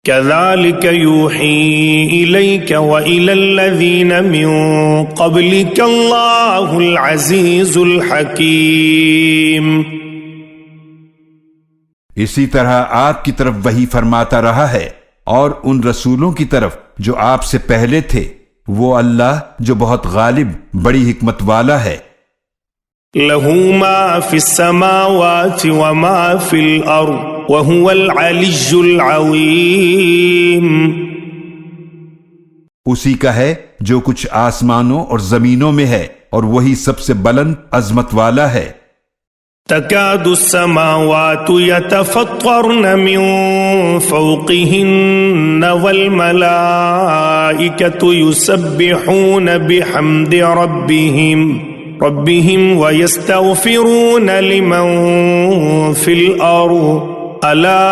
كذلك يوحي إليك وإلى الذين من قبلك الله العزيز الحكيم. اسی طرح آپ کی طرف وحی فرماتا رہا ہے اور ان رسولوں کی طرف جو آپ سے پہلے تھے، وہ اللہ جو بہت غالب بڑی حکمت والا ہے. له ما في السماوات وما في الأرض وهو العلي العظيم. اسی کا ہے جو کچھ آسمانوں اور زمینوں میں ہے اور وہی سب سے بلند عظمت والا ہے. تكاد السماوات يتفطرن من فوقهن والملائكة يسبحون بحمد ربهم ويستغفرون لمن في الأرض ألا